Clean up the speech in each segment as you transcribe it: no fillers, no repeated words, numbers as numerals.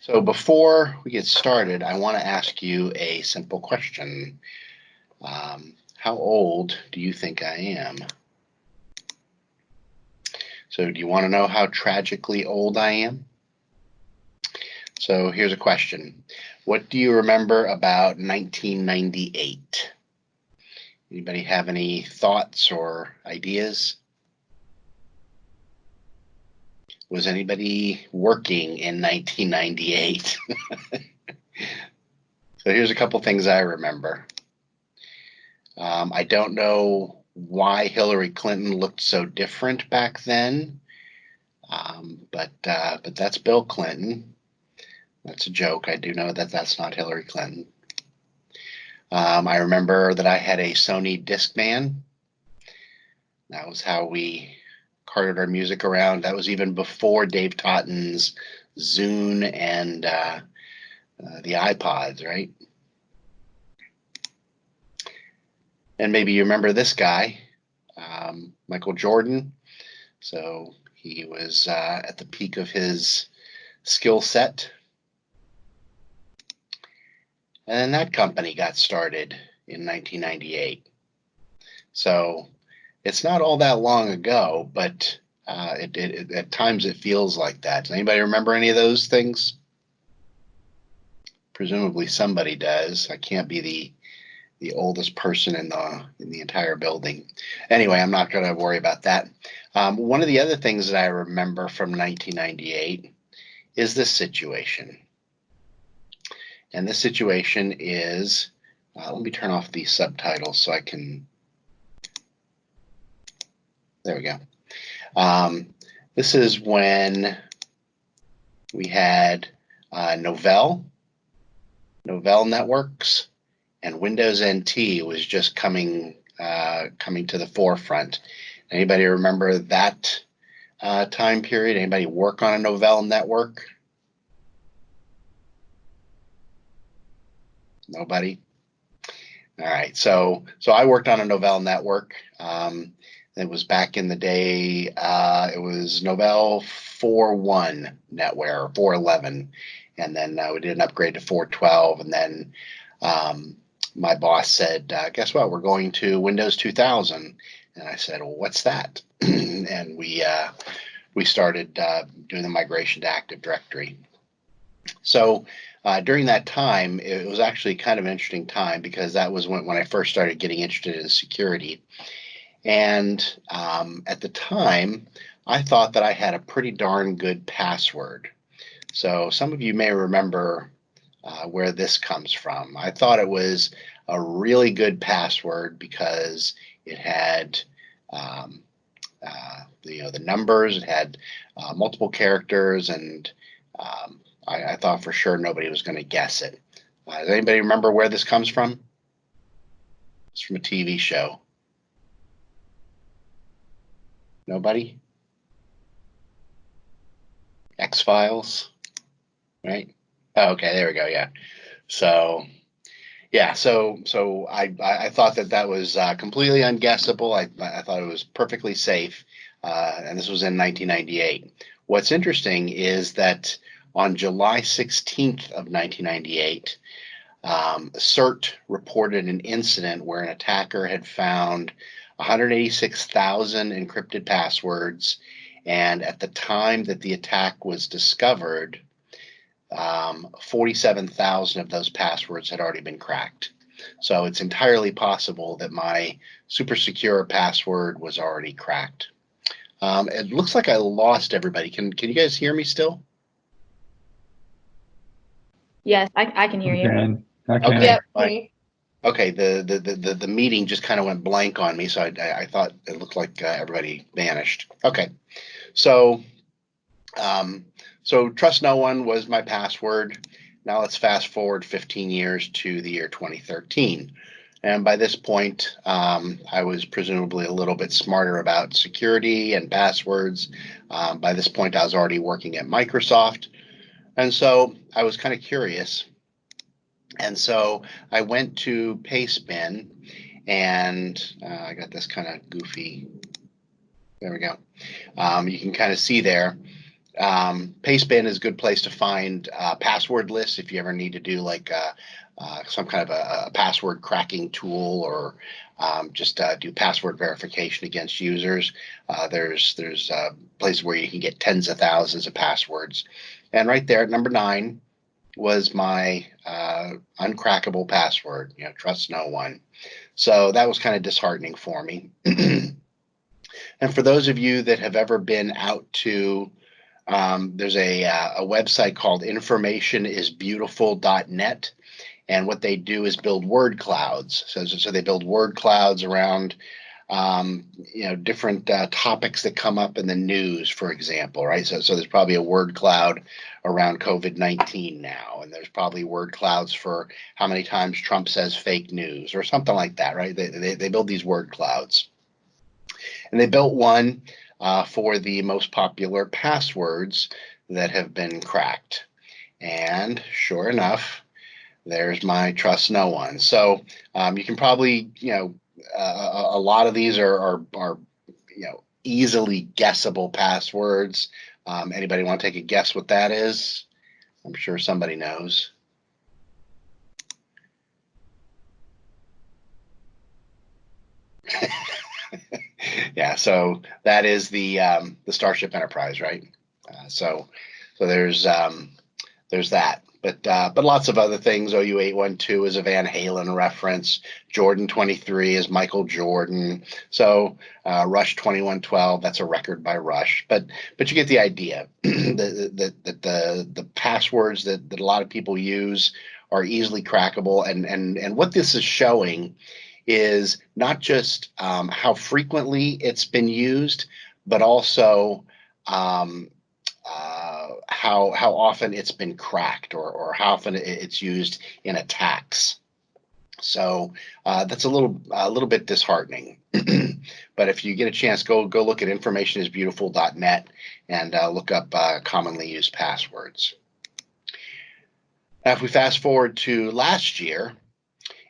So before we get started, I want to ask you a simple question. How old do you think I am? So do you want to know how tragically old I am? So here's a question. What do you remember about 1998? Anybody have any thoughts or ideas? Was anybody working in 1998? So here's a couple things I remember. I don't know why Hillary Clinton looked so different back then, but that's Bill Clinton. That's a joke. I do know that that's not Hillary Clinton. I remember that I had a Sony Discman. That was how we carted our music around. That was even before Dave Totten's Zune and the iPods, right? And maybe you remember this guy, Michael Jordan. So he was at the peak of his skill set. And then that company got started in 1998. So it's not all that long ago, but at times it feels like that. Does anybody remember any of those things? Presumably somebody does. I can't be the oldest person in the entire building. Anyway, I'm not going to worry about that. One of the other things that I remember from 1998 is this situation. And this situation is, let me turn off the subtitles so I can, there we go. This is when we had Novell networks, and Windows NT was just coming to the forefront. Anybody remember that time period? Anybody work on a Novell network? Nobody? All right. So I worked on a Novell network. It was back in the day. It was Novell 4.1 NetWare, 4.11, and then we did an upgrade to 4.12, and then my boss said, guess what? We're going to Windows 2000. And I said, well, what's that? And we started doing the migration to Active Directory. So during that time, it was actually kind of an interesting time because that was when I first started getting interested in security. And at the time, I thought that I had a pretty darn good password. So some of you may remember where this comes from. I thought it was a really good password because it had the numbers, it had multiple characters, and I thought for sure nobody was going to guess it. Does anybody remember where this comes from? It's from a TV show. Nobody? X-Files, right? Oh, okay, there we go. Yeah. So I thought that was completely unguessable. I thought it was perfectly safe, and this was in 1998. What's interesting is that on July 16th of 1998, CERT reported an incident where an attacker had found 186,000 encrypted passwords, and at the time that the attack was discovered, 47,000 of those passwords had already been cracked. So it's entirely possible that my super secure password was already cracked. It looks like I lost everybody. Can you guys hear me still? Yes, I can hear you. Okay. Yep. Okay. The meeting just kind of went blank on me, so I thought it looked like everybody vanished. Okay. So Trustno1 was my password. Now let's fast forward 15 years to the year 2013. And by this point, I was presumably a little bit smarter about security and passwords. By this point, I was already working at Microsoft. And so I was kind of curious. And so I went to Pastebin, and I got this kind of goofy. There we go. You can kind of see there. Pastebin is a good place to find password lists if you ever need to do like some kind of a password cracking tool, or just do password verification against users. There's places where you can get tens of thousands of passwords. And right there at number 9 was my uncrackable password, Trustno1. So that was kind of disheartening for me. And for those of you that have ever been out to, there's a website called informationisbeautiful.net. And what they do is build word clouds. So they build word clouds around different topics that come up in the news, for example, right? So there's probably a word cloud around COVID-19 now, and there's probably word clouds for how many times Trump says fake news or something like that, right? They build these word clouds, and they built one for the most popular passwords that have been cracked. And sure enough, there's my Trustno1. So you can probably, a lot of these are easily guessable passwords. Anybody want to take a guess what that is? I'm sure somebody knows. Yeah, so that is the Starship Enterprise, right? So there's that. But lots of other things. OU812 is a Van Halen reference. Jordan 23 is Michael Jordan. So Rush 2112, that's a record by Rush. But you get the idea. The passwords that a lot of people use are easily crackable. And what this is showing is not just how frequently it's been used, but also how often it's been cracked, or how often it's used in attacks. So that's a little bit disheartening. But if you get a chance, go look at informationisbeautiful.net and look up commonly used passwords. Now, if we fast forward to last year,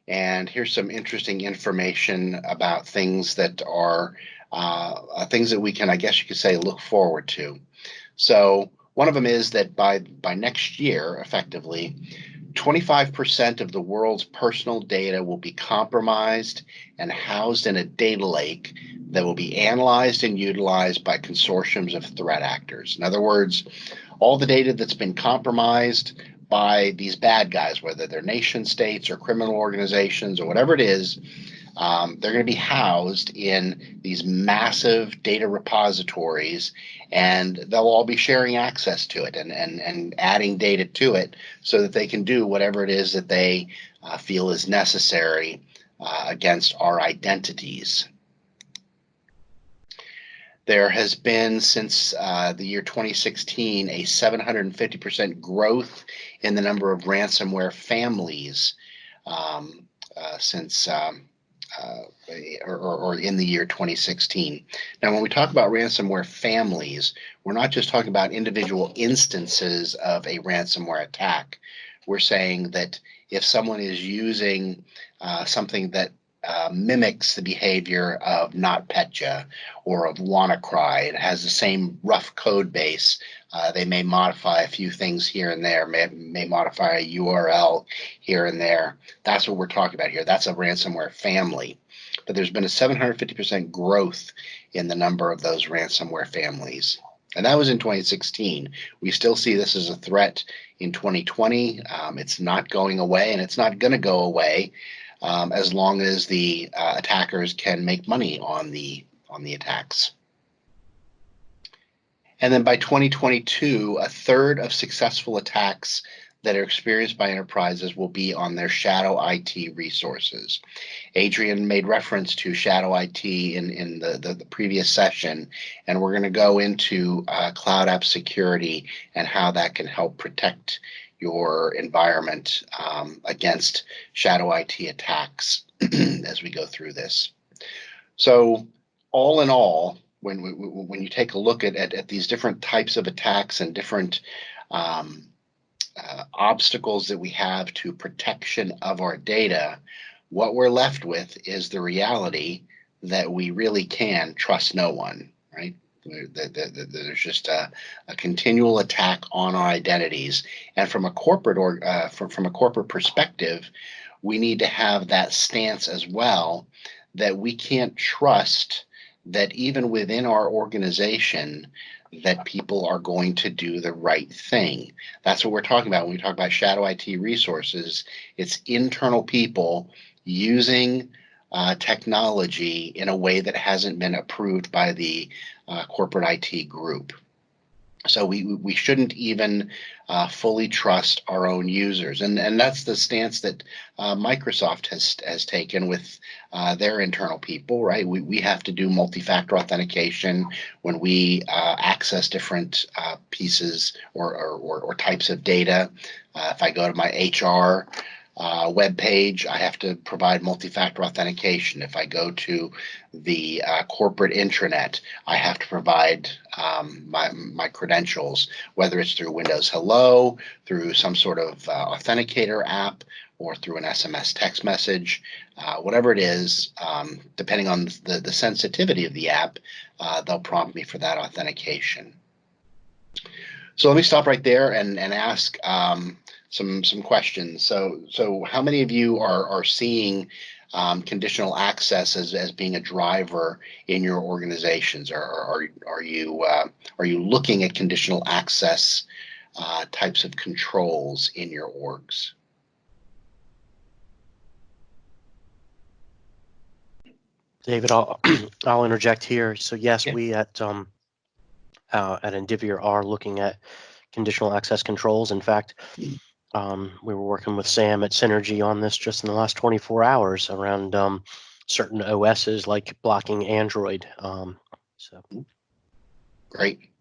and here's some interesting information about things that are things that we can, I guess you could say, look forward to. So one of them is that by next year, effectively, 25% of the world's personal data will be compromised and housed in a data lake that will be analyzed and utilized by consortiums of threat actors. In other words, all the data that's been compromised by these bad guys, whether they're nation states or criminal organizations or whatever it is, they're going to be housed in these massive data repositories, and they'll all be sharing access to it and adding data to it so that they can do whatever it is that they feel is necessary against our identities. There has been, since the year 2016, a 750% growth in the number of ransomware families since or in the year 2016. Now, when we talk about ransomware families, we're not just talking about individual instances of a ransomware attack. We're saying that if someone is using something that mimics the behavior of NotPetya or of WannaCry, it has the same rough code base. They may modify a few things here and there, may modify a URL here and there. That's what we're talking about here. That's a ransomware family. But there's been a 750% growth in the number of those ransomware families. And that was in 2016. We still see this as a threat in 2020. It's not going away, and it's not going to go away as long as the attackers can make money on the attacks. And then by 2022, a third of successful attacks that are experienced by enterprises will be on their shadow IT resources. Adrian made reference to shadow IT in the previous session, and we're going to go into cloud app security and how that can help protect your environment against shadow IT attacks as we go through this. So all in all, when you take a look at these different types of attacks and different obstacles that we have to protection of our data, what we're left with is the reality that we really can trust no one, right? There's just a continual attack on our identities, and from a corporate perspective, we need to have that stance as well, that we can't trust that even within our organization that people are going to do the right thing. That's what we're talking about when we talk about shadow IT resources. It's internal people using technology in a way that hasn't been approved by the corporate IT group. So we shouldn't even fully trust our own users, and that's the stance that Microsoft has taken with their internal people. Right, we have to do multi-factor authentication when we access different pieces or types of data. If I go to my HR web page, I have to provide multi-factor authentication. If I go to the corporate intranet, I have to provide my credentials, whether it's through Windows Hello, through some sort of authenticator app, or through an SMS text message, whatever it is, depending on the sensitivity of the app, they'll prompt me for that authentication. So let me stop right there and ask some questions. So how many of you are seeing conditional access as being a driver in your organizations? Are you looking at conditional access types of controls in your orgs? David, I'll interject here. So yes, we at Endivir are looking at conditional access controls. In fact, we were working with Sam at Synergy on this just in the last 24 hours around certain OSs like blocking Android. So great.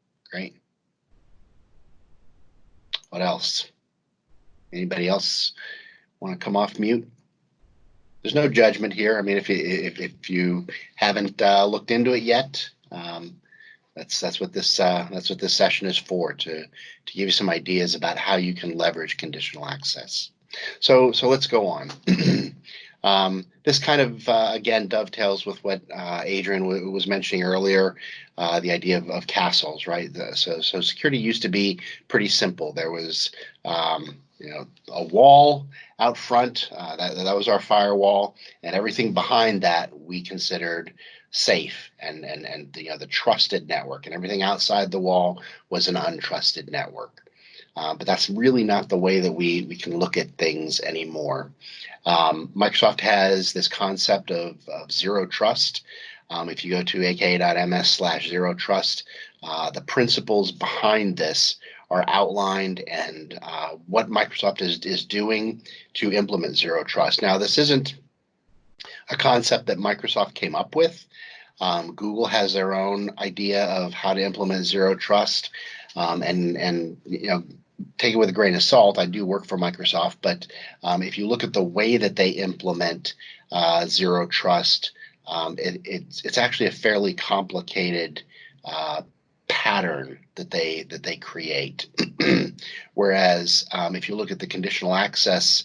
What else? Anybody else want to come off mute? There's no judgment here. I mean, if you haven't looked into it yet, that's what this session is for, to give you some ideas about how you can leverage conditional access. So let's go on. This kind of again dovetails with what Adrian was mentioning earlier, the idea of castles, right? So security used to be pretty simple. There was a wall out front, that was our firewall, and everything behind that we considered safe and the trusted network, and everything outside the wall was an untrusted network. But that's really not the way that we can look at things anymore. Microsoft has this concept of zero trust. If you go to aka.ms/zero trust, the principles behind this are outlined, and what Microsoft is doing to implement zero trust. Now, this isn't a concept that Microsoft came up with. Google has their own idea of how to implement zero trust, and take it with a grain of salt. I do work for Microsoft, but if you look at the way that they implement zero trust, it's actually a fairly complicated pattern that they create. Whereas if you look at the conditional access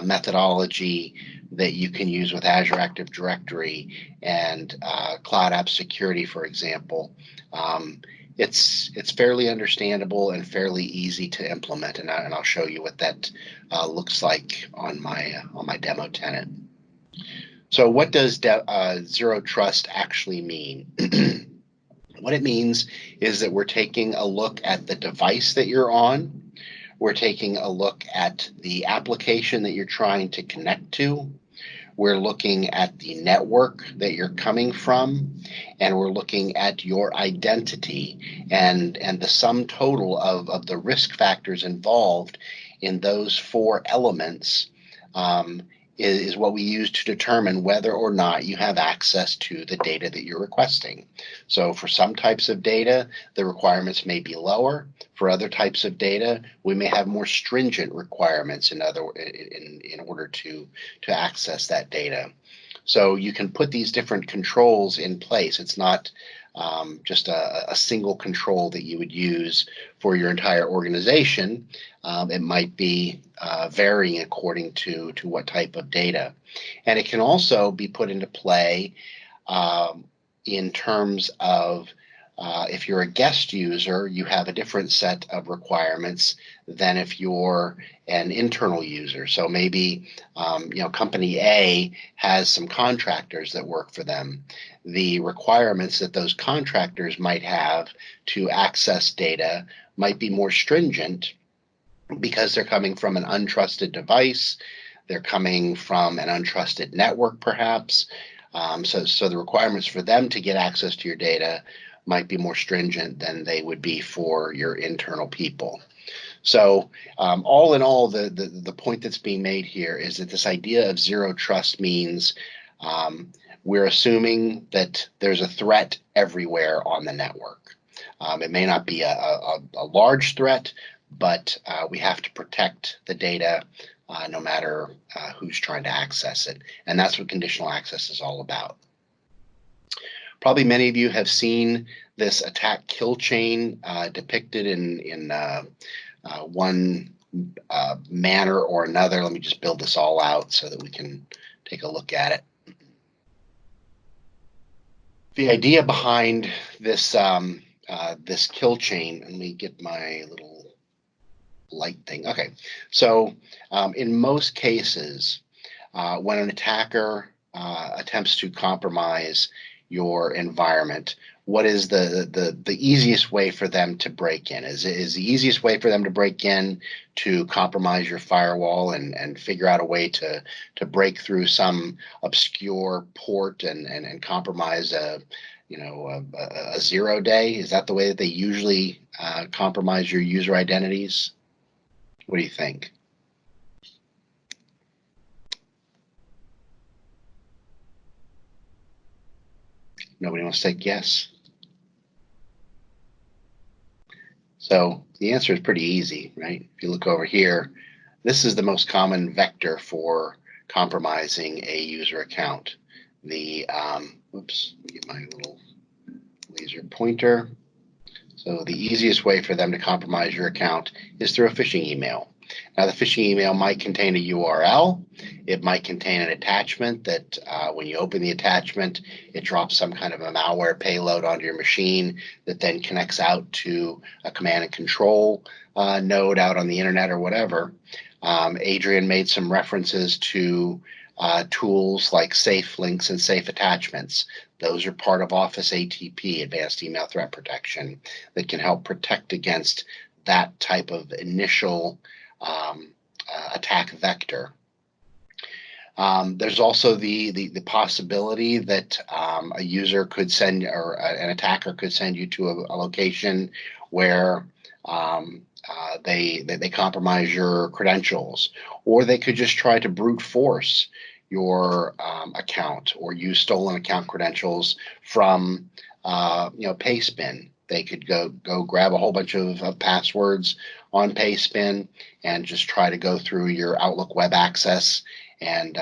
methodology that you can use with Azure Active Directory and Cloud App Security, for example, it's fairly understandable and fairly easy to implement, and I'll show you what that looks like on my demo tenant. So what does zero trust actually mean? What it means is that we're taking a look at the device that you're on. We're taking a look at the application that you're trying to connect to. We're looking at the network that you're coming from, and we're looking at your identity and the sum total of the risk factors involved in those four elements is what we use to determine whether or not you have access to the data that you're requesting. So for some types of data, the requirements may be lower. For other types of data, we may have more stringent requirements in order to access that data. So you can put these different controls in place. It's not just a single control that you would use for your entire organization. It might be varying according to what type of data. And it can also be put into play in terms of if you're a guest user, you have a different set of requirements than if you're an internal user. So maybe, company A has some contractors that work for them. The requirements that those contractors might have to access data might be more stringent because they're coming from an untrusted device. They're coming from an untrusted network, perhaps. So the requirements for them to get access to your data might be more stringent than they would be for your internal people. So all in all, the point that's being made here is that this idea of zero trust means we're assuming that there's a threat everywhere on the network. It may not be a large threat, but we have to protect the data no matter who's trying to access it. And that's what conditional access is all about. Probably many of you have seen this attack kill chain depicted in one manner or another. Let me just build this all out so that we can take a look at it. The idea behind this this kill chain, let me get my little light thing. Okay, so in most cases, when an attacker attempts to compromise your environment, what is the easiest way for them to break in? Is the easiest way for them to break in to compromise your firewall and figure out a way to break through some obscure port and compromise a 0 day? Is that the way that they usually compromise your user identities? What do you think? Nobody wants to take yes. So the answer is pretty easy, right? If you look over here, this is the most common vector for compromising a user account. The oops, let me get my little laser pointer. So the easiest way for them to compromise your account is through a phishing email. Now, the phishing email might contain a URL. It might contain an attachment that when you open the attachment, it drops some kind of a malware payload onto your machine that then connects out to a command and control node out on the internet or whatever. Adrian made some references to tools like safe links and safe attachments. Those are part of Office ATP, Advanced Email Threat Protection, that can help protect against that type of initial attack vector. There's also the possibility that a user could send, or an attacker could send you to a location where they compromise your credentials, or they could just try to brute force your account or use stolen account credentials from Payspin. They could go grab a whole bunch of passwords on Payspin and just try to go through your Outlook web access and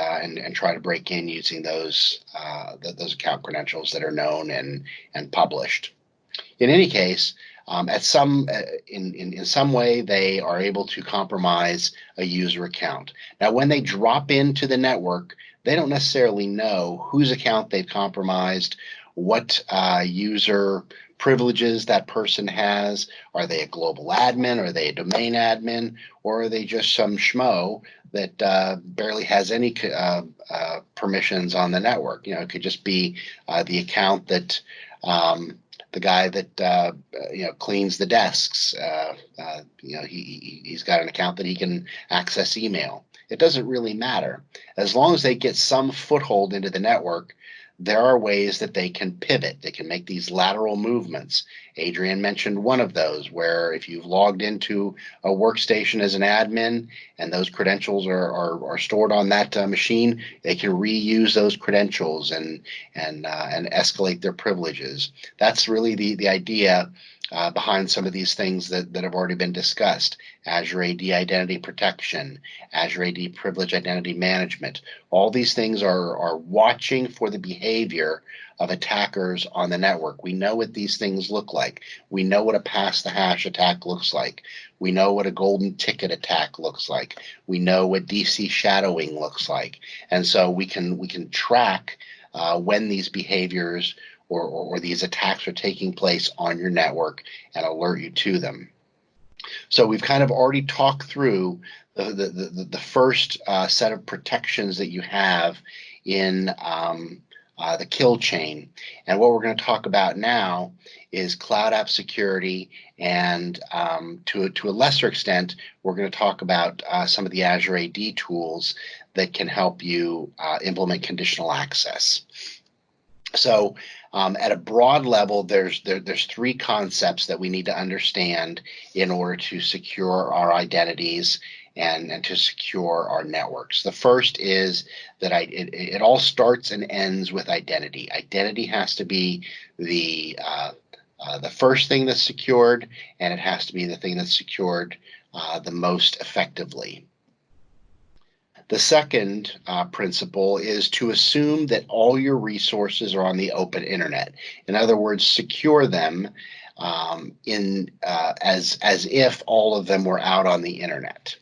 try to break in using those account credentials that are known and published. In any case, in some way, they are able to compromise a user account. Now, when they drop into the network, they don't necessarily know whose account they've compromised, what user privileges that person has. Are they a global admin? Are they a domain admin? Or are they just some schmo that barely has any permissions on the network? It could just be the account that the guy that cleans the desks. He's got an account that he can access email. It doesn't really matter. As long as they get some foothold into the network, there are ways that they can pivot. They can make these lateral movements. Adrian mentioned one of those, where if you've logged into a workstation as an admin and those credentials are stored on that machine, they can reuse those credentials and escalate their privileges. That's really the idea behind some of these things that have already been discussed. Azure AD Identity Protection, Azure AD Privilege Identity Management. All these things are watching for the behavior of attackers on the network. We know what these things look like. We know what a pass the hash attack looks like. We know what a golden ticket attack looks like. We know what DC shadowing looks like. And so we can track when these behaviors or these attacks are taking place on your network and alert you to them. So we've kind of already talked through the first set of protections that you have in the kill chain. And what we're going to talk about now is cloud app security, and to a lesser extent, we're going to talk about some of the Azure AD tools that can help you implement conditional access. So at a broad level, there's three concepts that we need to understand in order to secure our identities and to secure our networks. The first is that it all starts and ends with identity. Identity has to be the first thing that's secured, and it has to be the thing that's secured the most effectively. The second principle is to assume that all your resources are on the open internet. In other words, secure them as if all of them were out on the internet.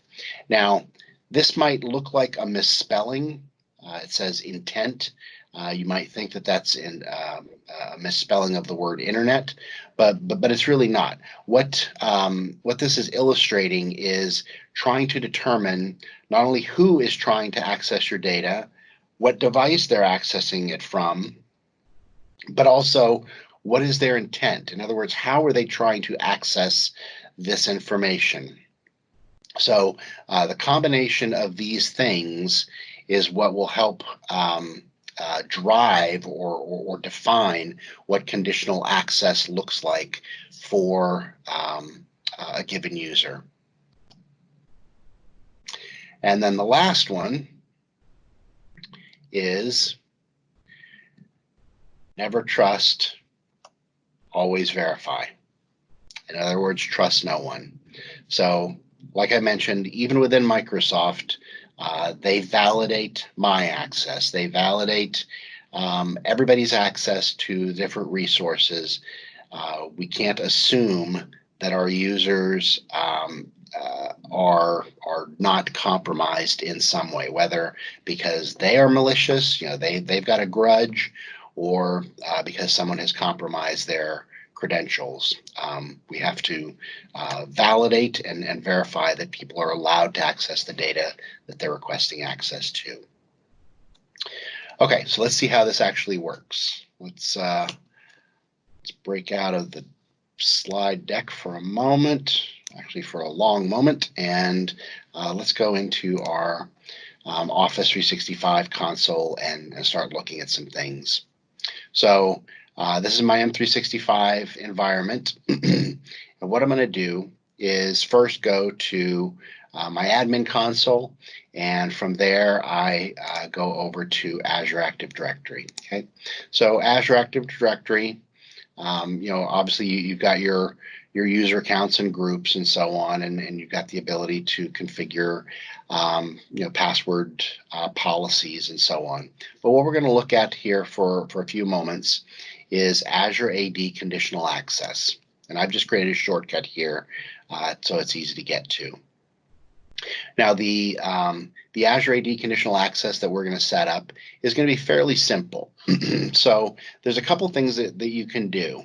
Now, this might look like a misspelling. It says intent. You might think that that's a misspelling of the word internet, but it's really not. What this is illustrating is trying to determine not only who is trying to access your data, what device they're accessing it from, but also what is their intent. In other words, how are they trying to access this information? So the combination of these things is what will help drive or define what conditional access looks like for a given user. And then the last one is never trust, always verify. In other words, trust no one. So like I mentioned, even within Microsoft, they validate my access. They validate everybody's access to different resources. We can't assume that our users are not compromised in some way, whether because they are malicious, they've got a grudge, or because someone has compromised their credentials. We have to validate and verify that people are allowed to access the data that they're requesting access to. Okay, so let's see how this actually works. Let's break out of the slide deck for a moment, actually for a long moment, and let's go into our Office 365 console and start looking at some things. So this is my M365 environment. And what I'm going to do is first go to my admin console, and from there I go over to Azure Active Directory. Okay, so Azure Active Directory, obviously you've got your user accounts and groups and so on, and you've got the ability to configure password policies and so on. But what we're going to look at here for a few moments is Azure AD Conditional Access. And I've just created a shortcut here so it's easy to get to. Now, the Azure AD Conditional Access that we're going to set up is going to be fairly simple. So there's a couple things that you can do.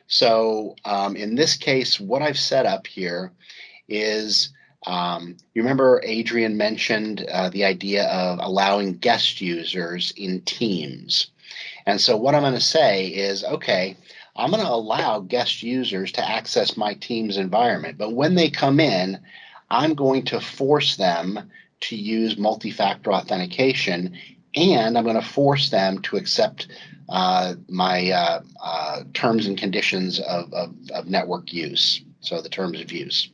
So in this case, what I've set up here is, you remember Adrian mentioned the idea of allowing guest users in teams. And so what I'm going to say is, okay, I'm going to allow guest users to access my team's environment, but when they come in, I'm going to force them to use multi-factor authentication, and I'm going to force them to accept my terms and conditions of network use, so the terms of use.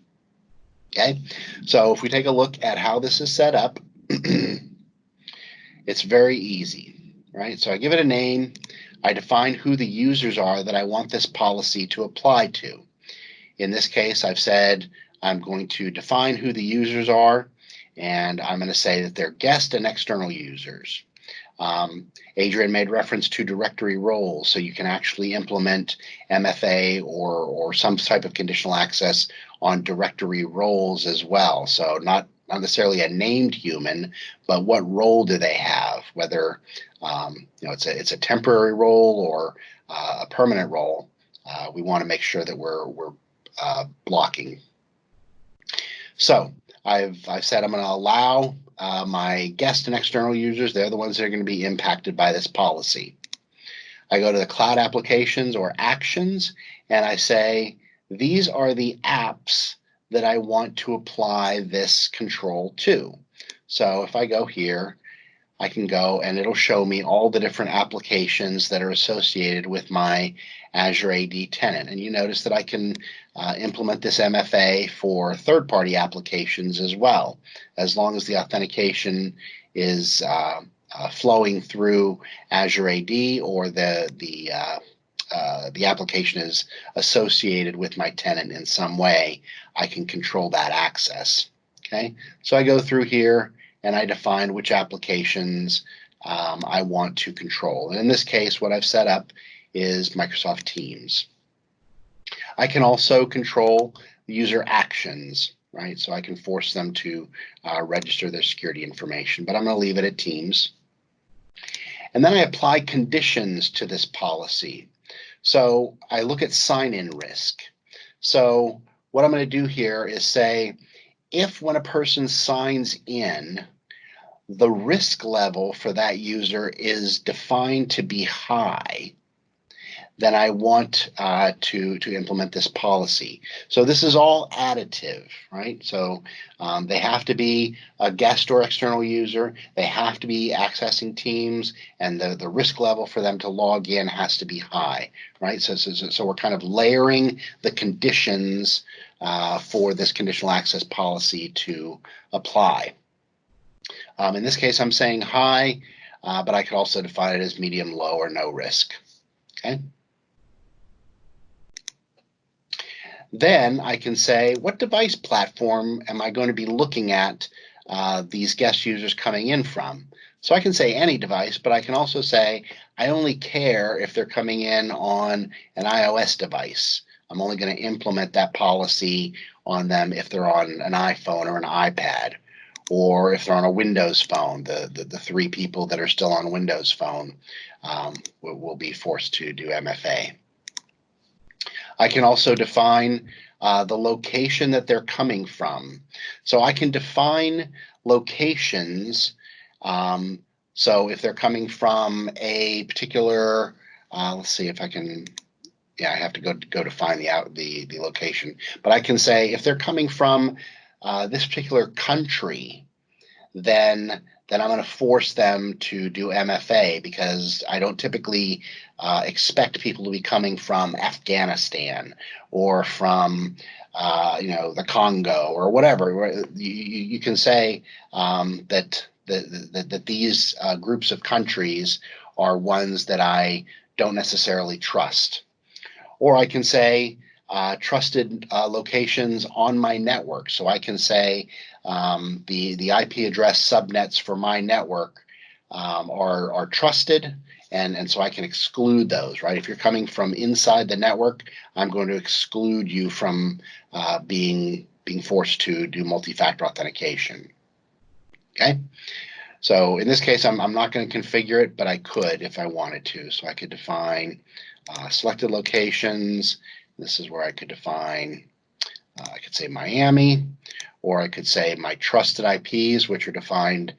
Okay, so if we take a look at how this is set up, it's very easy, right? So I give it a name. I define who the users are that I want this policy to apply to. In this case, I've said I'm going to define who the users are, and I'm going to say that they're guest and external users. Adrian made reference to directory roles, so you can actually implement MFA or some type of conditional access on directory roles as well. So not not necessarily a named human, but what role do they have? Whether it's a temporary role or a permanent role. We want to make sure that we're blocking. So I've said I'm going to allow my guest and external users. They're the ones that are going to be impacted by this policy. I go to the cloud applications or actions, and I say, these are the apps that I want to apply this control to. So if I go here, I can go and it'll show me all the different applications that are associated with my Azure AD tenant. And you notice that I can implement this MFA for third-party applications as well, as long as the authentication is flowing through Azure AD or the application is associated with my tenant in some way, I can control that access. Okay, so I go through here and I define which applications I want to control. And in this case, what I've set up is Microsoft Teams. I can also control user actions, right? So I can force them to register their security information, but I'm going to leave it at Teams. And then I apply conditions to this policy. So I look at sign-in risk. So what I'm going to do here is say, if when a person signs in, the risk level for that user is defined to be high, then I want to implement this policy. So this is all additive, right? So they have to be a guest or external user. They have to be accessing Teams, and the risk level for them to log in has to be high, right? So we're kind of layering the conditions for this conditional access policy to apply. In this case, I'm saying high, but I could also define it as medium, low, or no risk. Okay. Then I can say, what device platform am I going to be looking at these guest users coming in from? So I can say any device, but I can also say, I only care if they're coming in on an iOS device. I'm only going to implement that policy on them if they're on an iPhone or an iPad, or if they're on a Windows phone. The three people that are still on Windows Phone will be forced to do MFA. I can also define the location that they're coming from. So I can define locations. So if they're coming from a particular, let's see if I can, I have to go define the location. But I can say if they're coming from this particular country, then I'm going to force them to do MFA, because I don't typically expect people to be coming from Afghanistan or from the Congo or whatever. You can say that these groups of countries are ones that I don't necessarily trust. Or I can say trusted locations on my network. So I can say the IP address subnets for my network are trusted, and so I can exclude those, right? If you're coming from inside the network, I'm going to exclude you from being forced to do multi-factor authentication. Okay, so in this case, I'm not going to configure it, but I could if I wanted to. So I could define selected locations. This is where I could define, I could say Miami, or I could say my trusted IPs, which are defined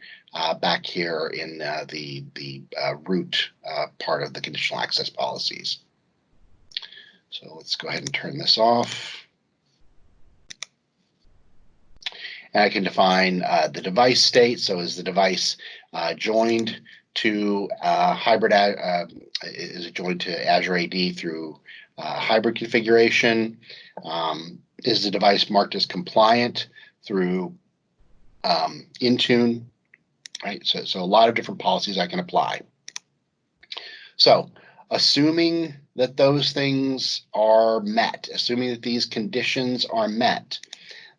back here in the root part of the conditional access policies. So let's go ahead and turn this off. And I can define the device state. So is the device joined to hybrid? Is it joined to Azure AD through hybrid configuration? Is the device marked as compliant through Intune? Right. So a lot of different policies I can apply. So assuming that those things are met, assuming that these conditions are met,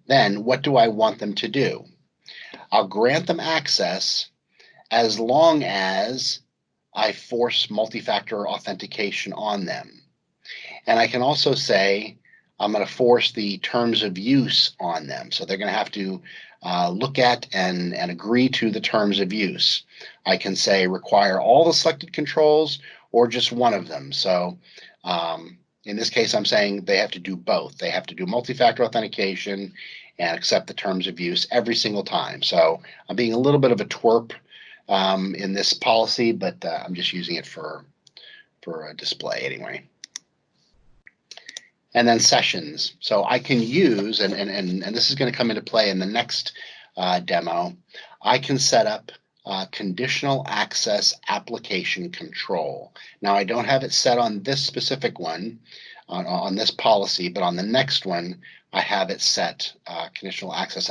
then what do I want them to do? I'll grant them access as long as I force multi-factor authentication on them. And I can also say I'm going to force the terms of use on them. So they're going to have to look at and agree to the terms of use. I can say require all the selected controls or just one of them. So in this case, I'm saying they have to do both. They have to do multi-factor authentication and accept the terms of use every single time. So I'm being a little bit of a twerp in this policy, but I'm just using it for a display anyway. And then sessions. So I can use, and this is going to come into play in the next demo, I can set up conditional access application control. Now I don't have it set on this specific one, on this policy, but on the next one, I have it set conditional access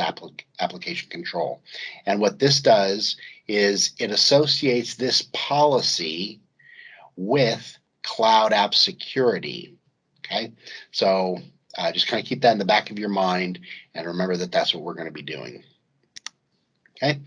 application control. And what this does is it associates this policy with cloud app security. Okay, so just kind of keep that in the back of your mind and remember that that's what we're going to be doing. Okay,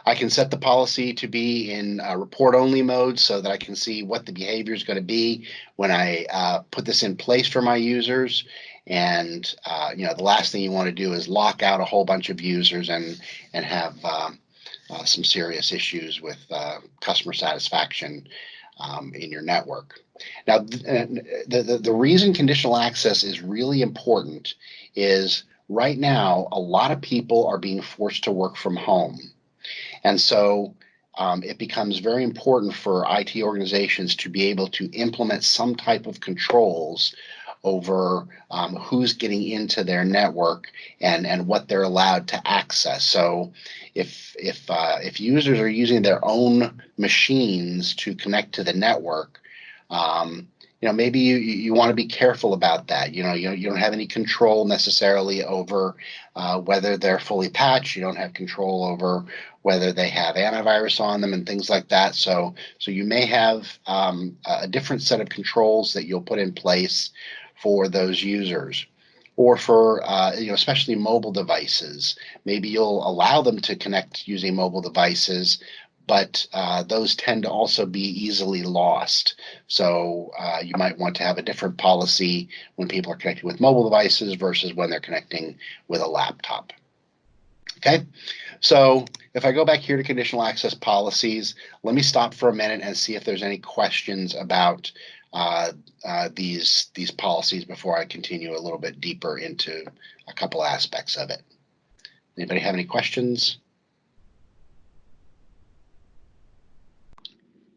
I can set the policy to be in report only mode so that I can see what the behavior is going to be when I put this in place for my users. And the last thing you want to do is lock out a whole bunch of users and have some serious issues with customer satisfaction in your network. Now, the reason conditional access is really important is right now, a lot of people are being forced to work from home. And so it becomes very important for IT organizations to be able to implement some type of controls over who's getting into their network and what they're allowed to access. So if users are using their own machines to connect to the network, maybe you want to be careful about that. You don't have any control necessarily over whether they're fully patched. You don't have control over whether they have antivirus on them and things like that. So you may have a different set of controls that you'll put in place for those users, or for especially mobile devices. Maybe you'll allow them to connect using mobile devices, but those tend to also be easily lost. So you might want to have a different policy when people are connecting with mobile devices versus when they're connecting with a laptop. Okay, so if I go back here to conditional access policies, let me stop for a minute and see if there's any questions about these policies before I continue a little bit deeper into a couple aspects of it. Anybody have any questions?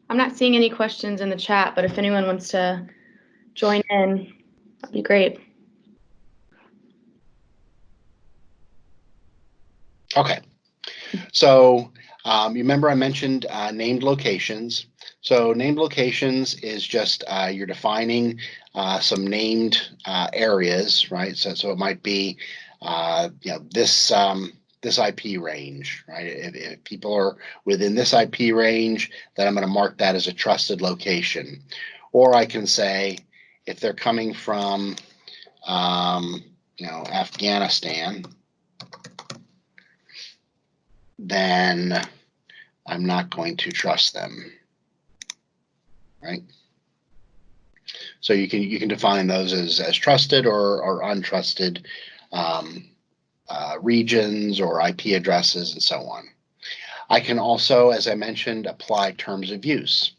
I'm not seeing any questions in the chat, but if anyone wants to join in, that'd be great. Okay, so you remember I mentioned named locations. So named locations is just you're defining some named areas, right? So it might be this IP range, right? If people are within this IP range, then I'm going to mark that as a trusted location. Or I can say if they're coming from Afghanistan, then I'm not going to trust them, right? So you can define those as trusted or untrusted regions or IP addresses and so on. I can also, as I mentioned, apply terms of use.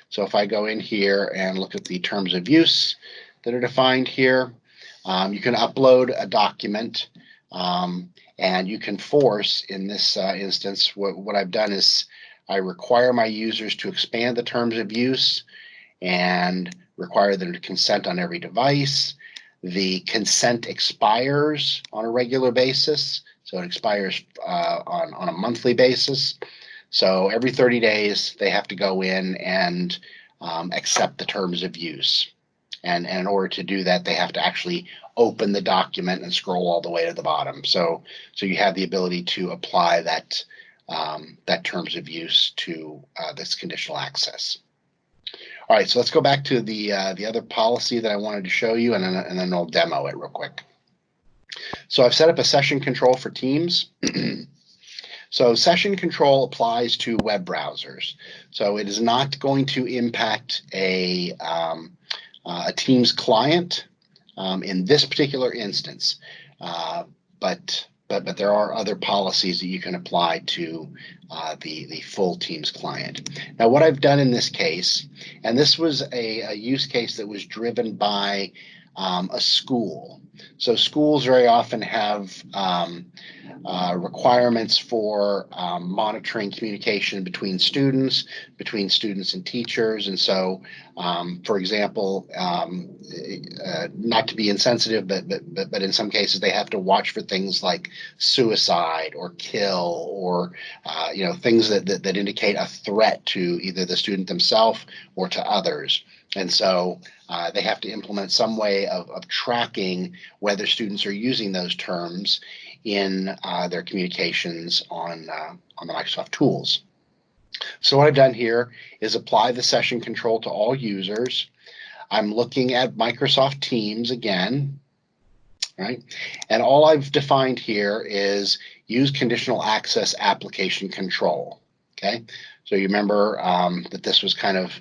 So if I go in here and look at the terms of use that are defined here, you can upload a document. And you can force, in this instance, what I've done is I require my users to expand the terms of use and require them to consent on every device. The consent expires on a regular basis, so it expires on a monthly basis. So every 30 days, they have to go in and accept the terms of use. And in order to do that, they have to actually open the document and scroll all the way to the bottom. So you have the ability to apply that terms of use to this conditional access. All right, so let's go back to the other policy that I wanted to show you, and then I'll demo it real quick. So I've set up a session control for Teams. So session control applies to web browsers. So it is not going to impact a Teams client in this particular instance, but but there are other policies that you can apply to the full Teams client. Now, what I've done in this case, and this was a use case that was driven by a school. So schools very often have requirements for monitoring communication between students and teachers. And so, for example, not to be insensitive, but in some cases they have to watch for things like suicide or kill or things that indicate a threat to either the student themselves or to others. And so they have to implement some way of tracking whether students are using those terms in their communications on the Microsoft tools. So what I've done here is apply the session control to all users. I'm looking at Microsoft Teams again, right? And all I've defined here is use conditional access application control, okay? So you remember that this was kind of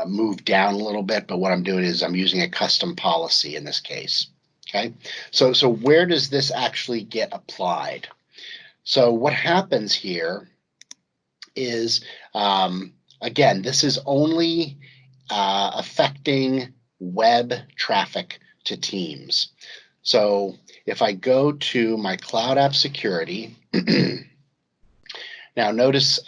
moved down a little bit, but what I'm doing is I'm using a custom policy in this case. Okay, so where does this actually get applied? So what happens here is, again, this is only affecting web traffic to Teams. So if I go to my Cloud App Security, now notice,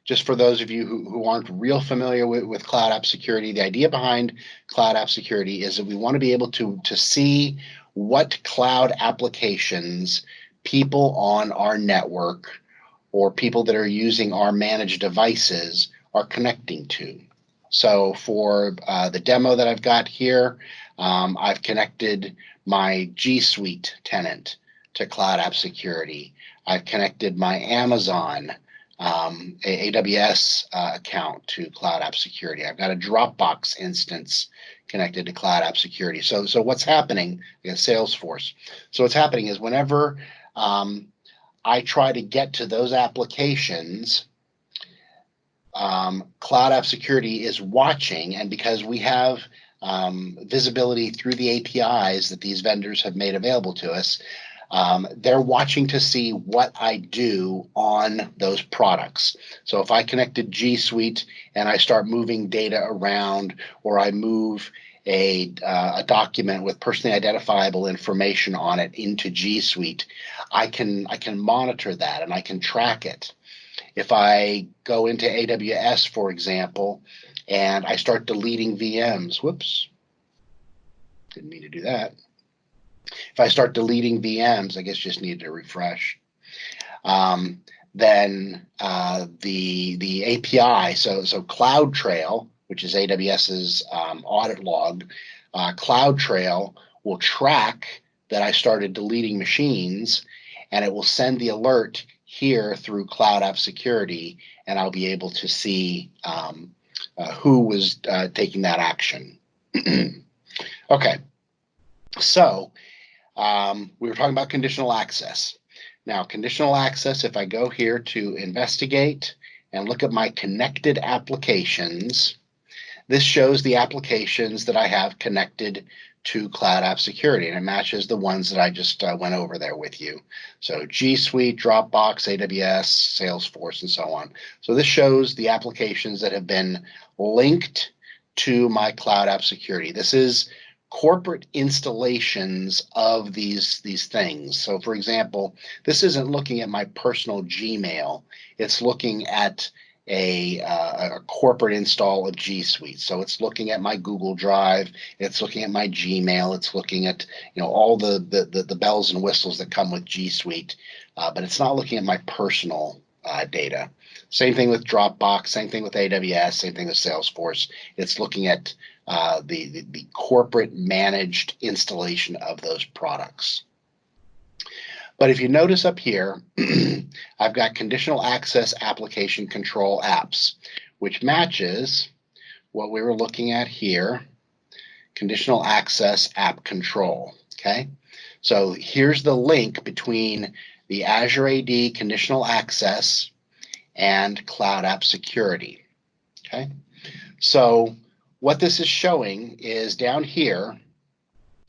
just for those of you who aren't real familiar with Cloud App Security, the idea behind Cloud App Security is that we want to be able to see what cloud applications people on our network or people that are using our managed devices are connecting to. So for the demo that I've got here, I've connected my G Suite tenant to Cloud App Security. I've connected my Amazon AWS account to Cloud App Security. I've got a Dropbox instance connected to Cloud App Security. So what's happening, Salesforce. So what's happening is whenever I try to get to those applications, Cloud App Security is watching, and because we have visibility through the APIs that these vendors have made available to us, they're watching to see what I do on those products. So if I connected G Suite and I start moving data around, or I move a document with personally identifiable information on it into G Suite, I can monitor that and I can track it. If I go into AWS, for example, and I start deleting VMs, whoops, didn't mean to do that. If I start deleting VMs, I guess just needed to refresh. Then the API, so CloudTrail, which is AWS's audit log, CloudTrail will track that I started deleting machines, and it will send the alert here through Cloud App Security, and I'll be able to see who was taking that action. Okay, so we were talking about conditional access. Now, conditional access, if I go here to investigate and look at my connected applications, this shows the applications that I have connected to Cloud App Security, and it matches the ones that I just went over there with you. So G Suite, Dropbox, AWS, Salesforce, and so on. So this shows the applications that have been linked to my Cloud App Security. This is corporate installations of these things. So for example, this isn't looking at my personal Gmail. It's looking at a corporate install of G Suite. So it's looking at my Google Drive, it's looking at my Gmail, it's looking at all the bells and whistles that come with G Suite, but it's not looking at my personal data. Same thing with Dropbox, same thing with AWS, same thing with Salesforce. It's looking at the corporate managed installation of those products. But if you notice up here, I've got conditional access application control apps, which matches what we were looking at here, conditional access app control, okay? So here's the link between the Azure AD conditional access and Cloud App Security, okay? So what this is showing is down here,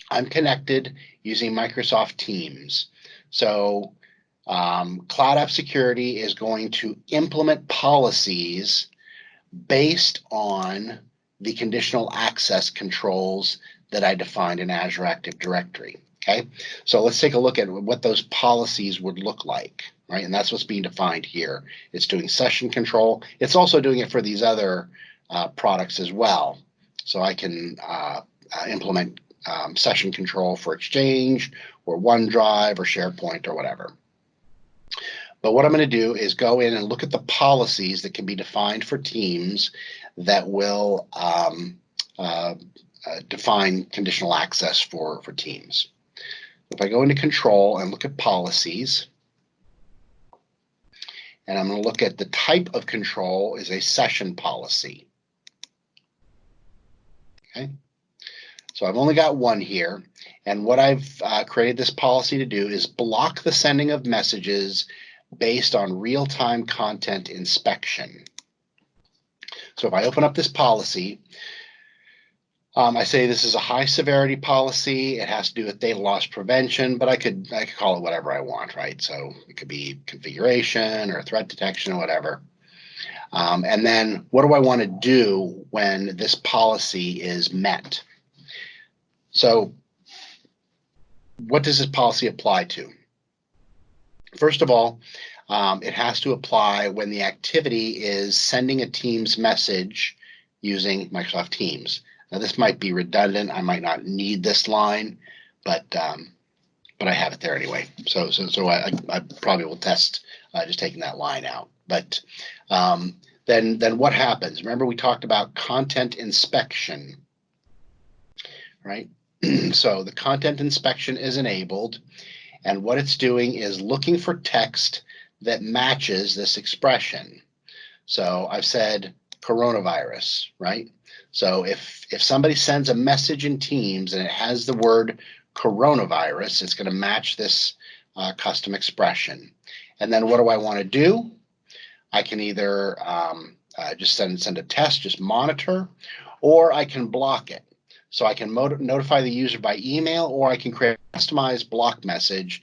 I'm connected using Microsoft Teams. So Cloud App Security is going to implement policies based on the conditional access controls that I defined in Azure Active Directory. Okay, so let's take a look at what those policies would look like, right? And that's what's being defined here. It's doing session control. It's also doing it for these other products as well. So I can implement session control for Exchange or OneDrive or SharePoint or whatever. But what I'm going to do is go in and look at the policies that can be defined for Teams that will define conditional access for Teams. If I go into Control and look at policies, and I'm going to look at the type of control is a session policy. Okay, so I've only got one here, and what I've created this policy to do is block the sending of messages based on real-time content inspection. So if I open up this policy, I say this is a high severity policy. It has to do with data loss prevention, but I could call it whatever I want, right? So it could be configuration or threat detection or whatever. And then what do I want to do when this policy is met? So what does this policy apply to? First of all, it has to apply when the activity is sending a Teams message using Microsoft Teams. Now, this might be redundant. I might not need this line, but I have it there anyway. So I probably will test just taking that line out. But then what happens? Remember, we talked about content inspection, right? So the content inspection is enabled, and what it's doing is looking for text that matches this expression. So I've said coronavirus, right? So if somebody sends a message in Teams and it has the word coronavirus, it's going to match this custom expression. And then what do I want to do? I can either just send a test, just monitor, or I can block it. So I can notify the user by email, or I can create a customized block message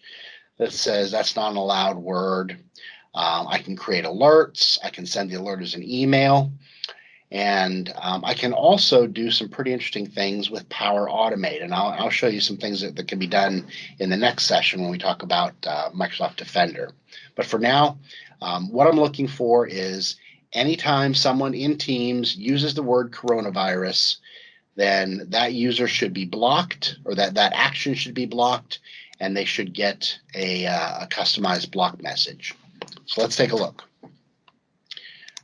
that says that's not an allowed word. I can create alerts. I can send the alert as an email. And I can also do some pretty interesting things with Power Automate. And I'll show you some things that can be done in the next session when we talk about Microsoft Defender. But for now, what I'm looking for is anytime someone in Teams uses the word coronavirus, then that user should be blocked, or that action should be blocked, and they should get a customized block message. So let's take a look.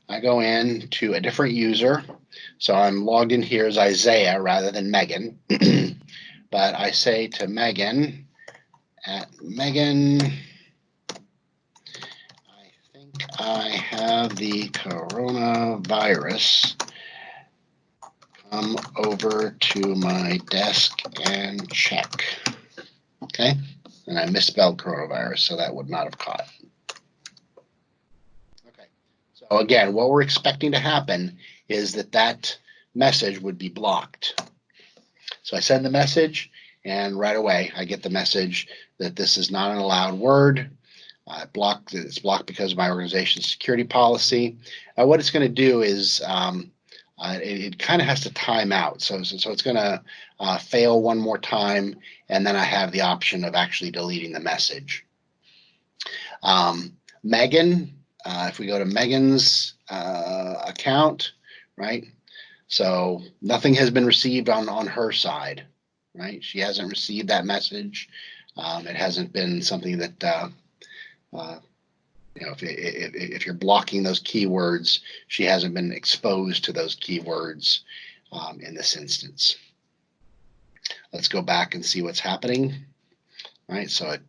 I go in to a different user. So I'm logged in here as Isaiah rather than Megan. But I say to Megan, I think I have the coronavirus. Come over to my desk and check. Okay, and I misspelled coronavirus, so that would not have caught. Okay, so again, what we're expecting to happen is that message would be blocked. So I send the message, and right away I get the message that this is not an allowed word. It's blocked because of my organization's security policy. What it's going to do is it kind of has to time out. So it's going to fail one more time, and then I have the option of actually deleting the message. Megan, if we go to Megan's account, right? So nothing has been received on her side, right? She hasn't received that message. It hasn't been something that if you're blocking those keywords, she hasn't been exposed to those keywords in this instance. Let's go back and see what's happening. All right, so it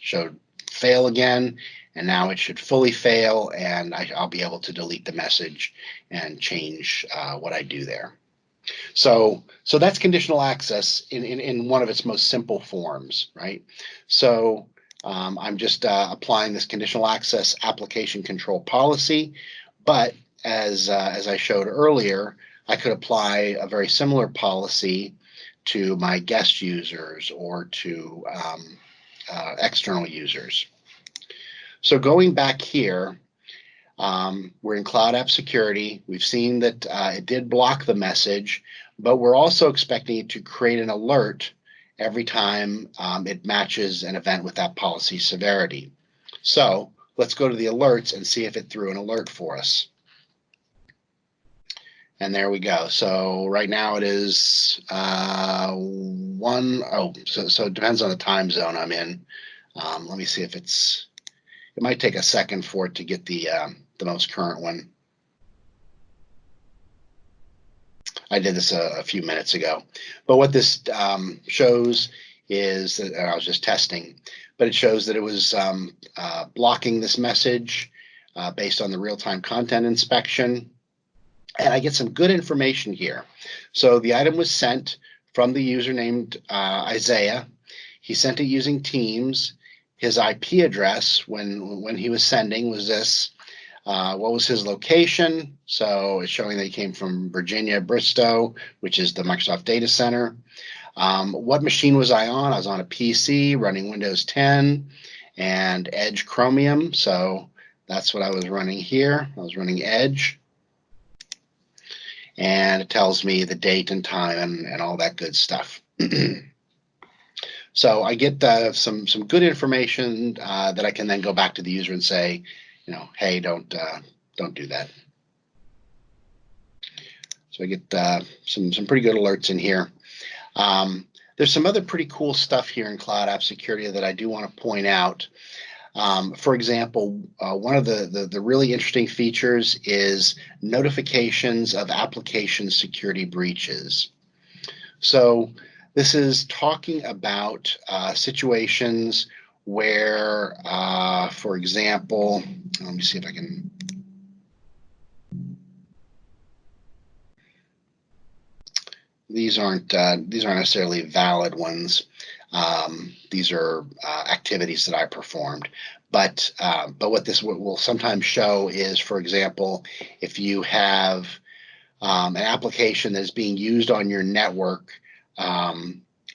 showed fail again, and now it should fully fail, and I'll be able to delete the message and change what I do there. So that's conditional access in one of its most simple forms, right? So I'm just applying this conditional access application control policy, but as I showed earlier, I could apply a very similar policy to my guest users or to external users. So going back here, we're in Cloud App Security. We've seen that it did block the message, but we're also expecting it to create an alert every time it matches an event with that policy severity. So let's go to the alerts and see if it threw an alert for us. And there we go. So right now it is so it depends on the time zone I'm in. Let me see if it might take a second for it to get the most current one. I did this a few minutes ago, but what this shows is that I was just testing, but it shows that it was blocking this message based on the real-time content inspection. And I get some good information here. So the item was sent from the user named Isaiah. He sent it using Teams. His IP address when he was sending was this. What was his location? So it's showing that he came from Virginia, Bristow, which is the Microsoft data center. What machine was I on? I was on a PC running Windows 10 and Edge Chromium. So that's what I was running here. I was running Edge. And it tells me the date and time and all that good stuff. So I get some good information that I can then go back to the user and say, hey, don't do that. So I get some pretty good alerts in here. There's some other pretty cool stuff here in Cloud App Security that I do want to point out. For example, one of the really interesting features is notifications of application security breaches. So this is talking about situations where, for example, let me see if I can. These aren't necessarily valid ones. These are activities that I performed, but what this will sometimes show is, for example, if you have an application that is being used on your network,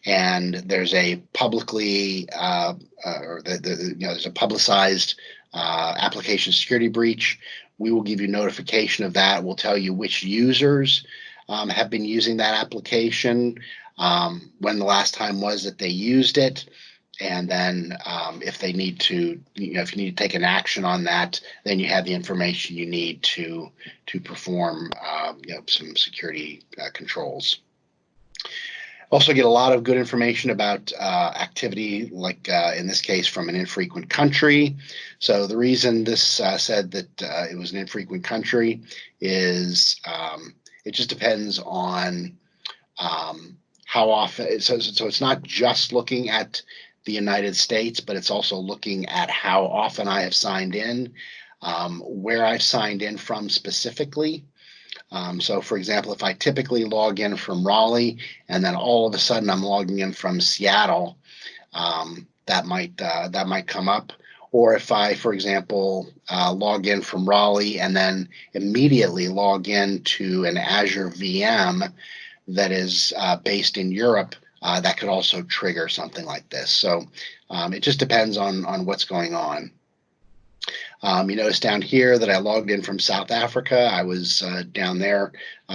and there's a publicly there's a publicized application security breach, we will give you notification of that. We'll tell you which users have been using that application, when the last time was that they used it, and then if they need to, if you need to take an action on that, then you have the information you need to perform some security controls. Also get a lot of good information about activity, like in this case from an infrequent country. So the reason this said that it was an infrequent country is it just depends on how often. So it's not just looking at the United States, but it's also looking at how often I have signed in, where I've signed in from specifically. So for example, if I typically log in from Raleigh and then all of a sudden I'm logging in from Seattle, that might come up. Or if I, for example, log in from Raleigh and then immediately log into an Azure VM that is based in Europe, that could also trigger something like this. So it just depends on what's going on. You notice down here that I logged in from South Africa. I was down there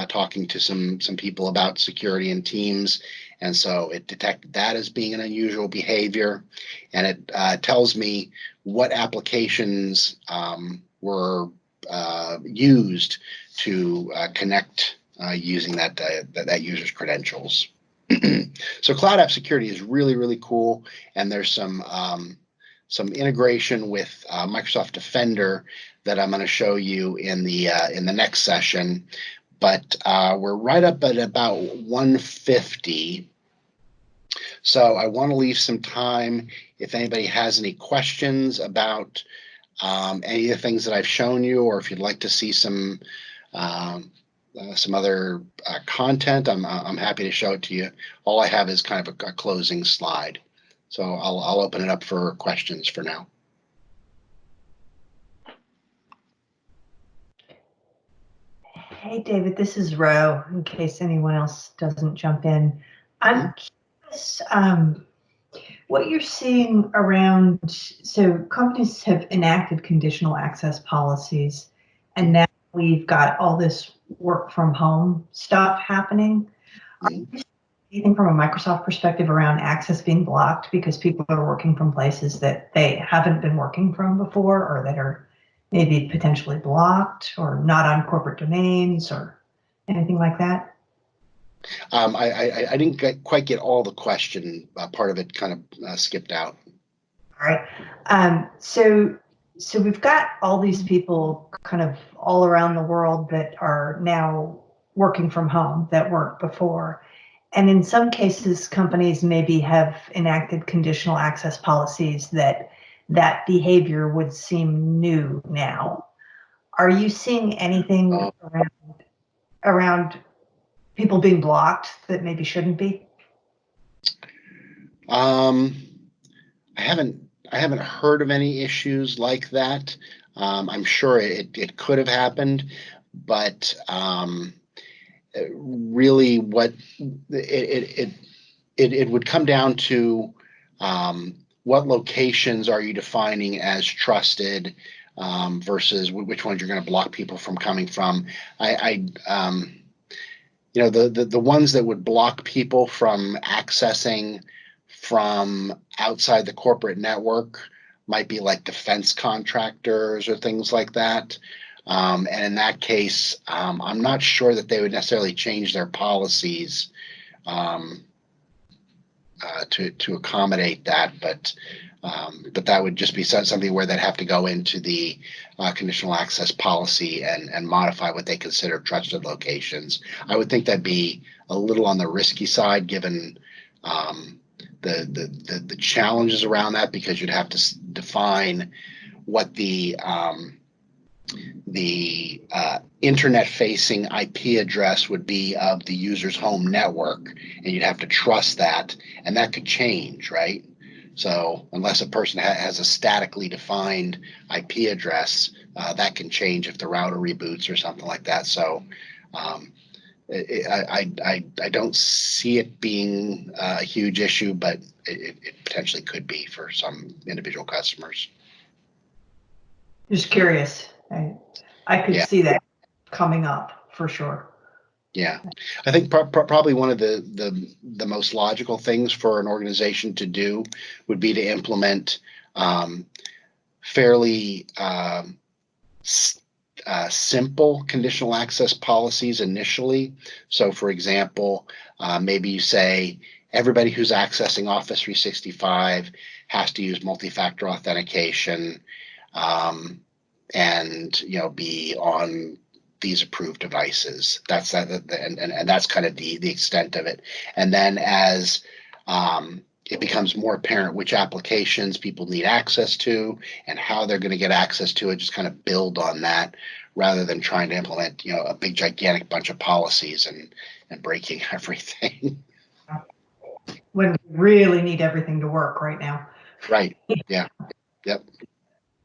talking to some people about security and Teams, and so it detected that as being an unusual behavior, and it tells me what applications were used to connect using that user's credentials. So Cloud App Security is really, really cool, and there's some integration with Microsoft Defender that I'm going to show you in the next session. But we're right up at about 1:50. So I want to leave some time if anybody has any questions about any of the things that I've shown you, or if you'd like to see some other content, I'm happy to show it to you. All I have is kind of a closing slide. So I'll open it up for questions for now. Hey, David, this is Ro, in case anyone else doesn't jump in. I'm curious, What you're seeing around, so companies have enacted conditional access policies, and now we've got all this work from home stuff happening. Mhm. Anything from a Microsoft perspective around access being blocked because people are working from places that they haven't been working from before, or that are maybe potentially blocked or not on corporate domains or anything like that? I didn't quite get all the question. Part of it kind of skipped out. All right. So we've got all these people kind of all around the world that are now working from home that weren't before. And in some cases, companies maybe have enacted conditional access policies that behavior would seem new now. Are you seeing anything around people being blocked that maybe shouldn't be? Um, I haven't heard of any issues like that. I'm sure it could have happened, but really, what it would come down to, what locations are you defining as trusted, versus which ones you're going to block people from coming from. The ones that would block people from accessing from outside the corporate network might be like defense contractors or things like that. And in that case, I'm not sure that they would necessarily change their policies, um, to accommodate that, but that would just be something where they'd have to go into the conditional access policy and modify what they consider trusted locations. I would think that'd be a little on the risky side, given the challenges around that, because you'd have to define what the internet-facing IP address would be of the user's home network, and you'd have to trust that, and that could change, right? So unless a person has a statically defined IP address, that can change if the router reboots or something like that. So I don't see it being a huge issue, but it potentially could be for some individual customers. Just curious. I could Yeah. see that coming up for sure. Yeah, I think probably one of the most logical things for an organization to do would be to implement fairly simple conditional access policies initially. So, for example, maybe you say everybody who's accessing Office 365 has to use multi-factor authentication, and be on these approved devices. That's that, and that's kind of the extent of it. And then as it becomes more apparent which applications people need access to and how they're going to get access to it, just kind of build on that, rather than trying to implement a big gigantic bunch of policies and breaking everything. When we really need everything to work right now. Right. Yeah. Yep.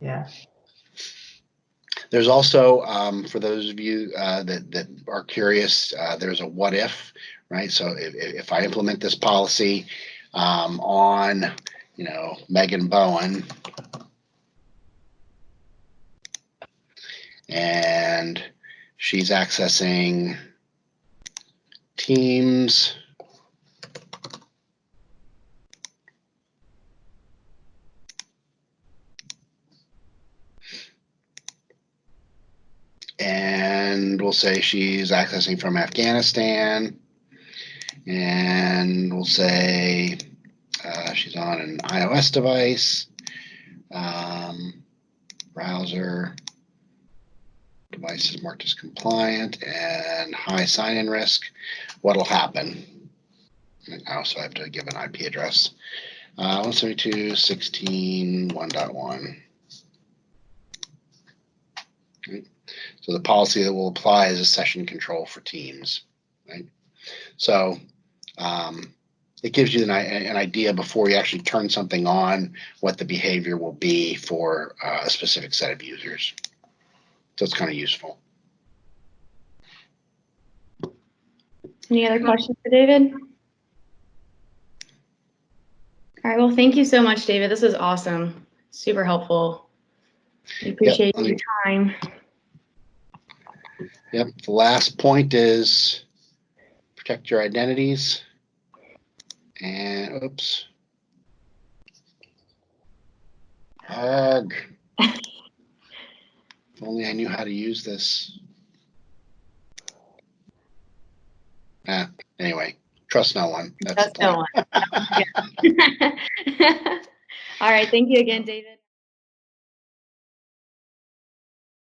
Yeah. There's also, for those of you that are curious, there's a what if, right? So if I implement this policy on, Megan Bowen, and she's accessing Teams, and we'll say she's accessing from Afghanistan, and we'll say she's on an iOS device, browser, device is marked as compliant, and high sign-in risk. What'll happen? I also have to give an IP address. 172.16.1.1. Right. So the policy that will apply is a session control for Teams. Right. So it gives you an idea before you actually turn something on what the behavior will be for a specific set of users. So it's kind of useful. Any other questions for David? All right. Well, thank you so much, David. This is awesome. Super helpful. We appreciate your time. Yep. The last point is protect your identities. And oops. Arg. If only I knew how to use this. Anyway, trust no one. That's the point. No one. All right. Thank you again, David.